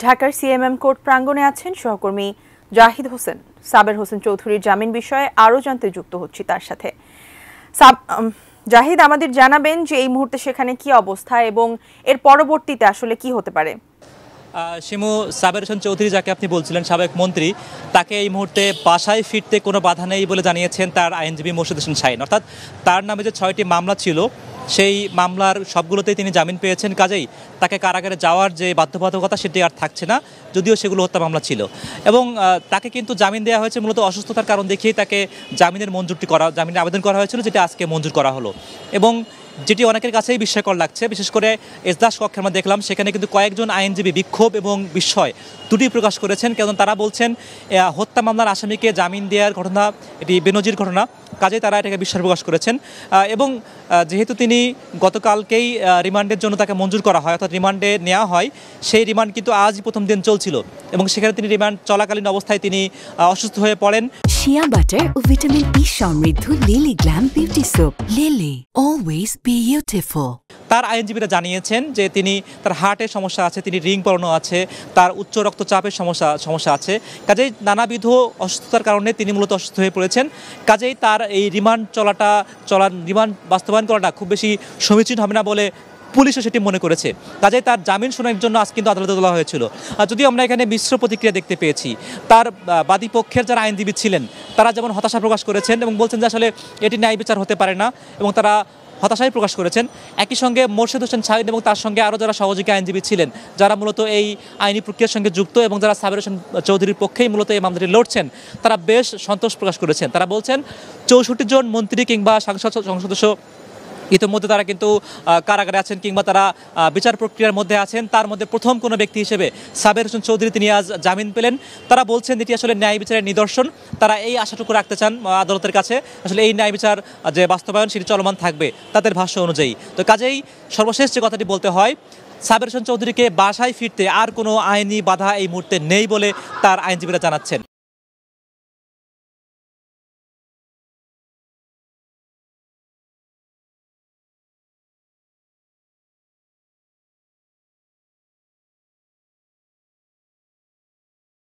ঢাকার CMM court প্রাঙ্গণে আছেন সহকর্মী জাহিদ হোসেন। সাবের হোসেন চৌধুরীর জামিন বিষয়ে আরও জানতে যুক্ত হচ্ছি তার সাথে। জাহিদ, আমাদের জানাবেন যে এই মুহূর্তে সেখানে কি অবস্থা এবং এর পরবর্তীতে আসলে কি হতে পারে। শিমু, সাবের হোসেন চৌধুরী যাকে আপনি বলছিলেন সাবেক মন্ত্রী, তাকে এই মুহূর্তে বাসায় ফিরতে কোনো বাধা নেই বলে জানিয়েছেন তার আইনজীবী মোর্শেদ হোসেন শাহীন। অর্থাৎ তার নামে যে 6টি মামলা ছিল সেই মামলার সবগুলোতেই তিনি জামিন পেয়েছেন, কাজেই তাকে কারাগারে যাওয়ার যে বাধ্যবাধকতা সেটি আর থাকছে না, যদিও সেগুলো হত্যা মামলা ছিল। এবং তাকে কিন্তু জামিন দেওয়া হয়েছে মূলত অসুস্থতার কারণ দেখিয়েই তাকে জামিনের আবেদন করা হয়েছিল, যেটা আজকে মঞ্জুর করা হলো। এবং যেটি অনেকের কাছেই বিস্ময়কর লাগছে, বিশেষ করে এজলাস কক্ষে আমরা দেখলাম সেখানে কিন্তু কয়েকজন আইনজীবী বিক্ষোভ এবং বিস্ময় দুটি প্রকাশ করেছেন। কারণ তারা বলছেন হত্যা মামলার আসামিকে জামিন দেওয়ার ঘটনা এটি বেনজির ঘটনা, কাজেই তারা এটাকে বিস্ময় প্রকাশ করেছেন। এবং যেহেতু তিনি গতকালকেই রিমান্ডের জন্য তাকে মঞ্জুর করা হয়, অর্থাৎ রিমান্ডে নেওয়া হয়, সেই রিমান্ড কিন্তু আজই প্রথম দিন চলছিল এবং সেখানে তিনি রিমান্ড চলাকালীন অবস্থায় তিনি অসুস্থ হয়ে পড়েন। শিয়া বাটার ও ভিটামিন ই সমৃদ্ধ lily glam beauty soap. Lily, always beautiful. তার আইনজীবীরা জানিয়েছেন যে তার হার্টের সমস্যা আছে, তিনি রিং পরানো আছে, তার উচ্চ রক্তচাপের সমস্যা আছে, কাজেই নানাবিধ অসুস্থতার কারণে তিনি মূলত অসুস্থ হয়ে পড়েছেন। কাজেই তার এই রিমান্ড রিমান্ড বাস্তবায়ন করাটা খুব বেশি সমীচীন হবে না বলে পুলিশও সেটি মনে করেছে। কাজেই তার জামিন শুনানির জন্য আজ কিন্তু আদালতে তোলা হয়েছিল। যদিও আমরা এখানে মিশ্র প্রতিক্রিয়া দেখতে পেয়েছি। তার বাদী পক্ষের যারা আইনজীবী ছিলেন তারা যেমন হতাশা প্রকাশ করেছেন এবং বলছেন যে আসলে এটি ন্যায় বিচার হতে পারে না, এবং তারা হতাশাই প্রকাশ করেছেন। একই সঙ্গে মোর্শেদ হোসেন শাহীন এবং তার সঙ্গে আরও যারা সহযোগী আইনজীবী ছিলেন, যারা মূলত এই আইনি প্রক্রিয়ার সঙ্গে যুক্ত এবং যারা সাবের হোসেন চৌধুরীর পক্ষেই মূলত এই মামলাটি লড়ছেন, তারা বেশ সন্তোষ প্রকাশ করেছেন। তারা বলছেন 64 জন মন্ত্রী কিংবা সংসদ সদস্য ইতিমধ্যে তারা কিন্তু কারাগারে আছেন কিংবা তারা বিচার প্রক্রিয়ার মধ্যে আছেন। তার মধ্যে প্রথম কোনো ব্যক্তি হিসেবে সাবের হোসেন চৌধুরী তিনি আজ জামিন পেলেন। তারা বলছেন এটি আসলে ন্যায় বিচারের নিদর্শন। তারা এই আশাটুকু রাখতে চান আদালতের কাছে, আসলে এই ন্যায় বিচার যে বাস্তবায়ন সেটি চলমান থাকবে তাদের ভাষ্য অনুযায়ী। তো কাজেই সর্বশেষ যে কথাটি বলতে হয়, সাবের হোসেন চৌধুরীকে বাসায় ফিরতে আর কোনো আইনি বাধা এই মুহূর্তে নেই বলে তার আইনজীবীরা জানাচ্ছেন।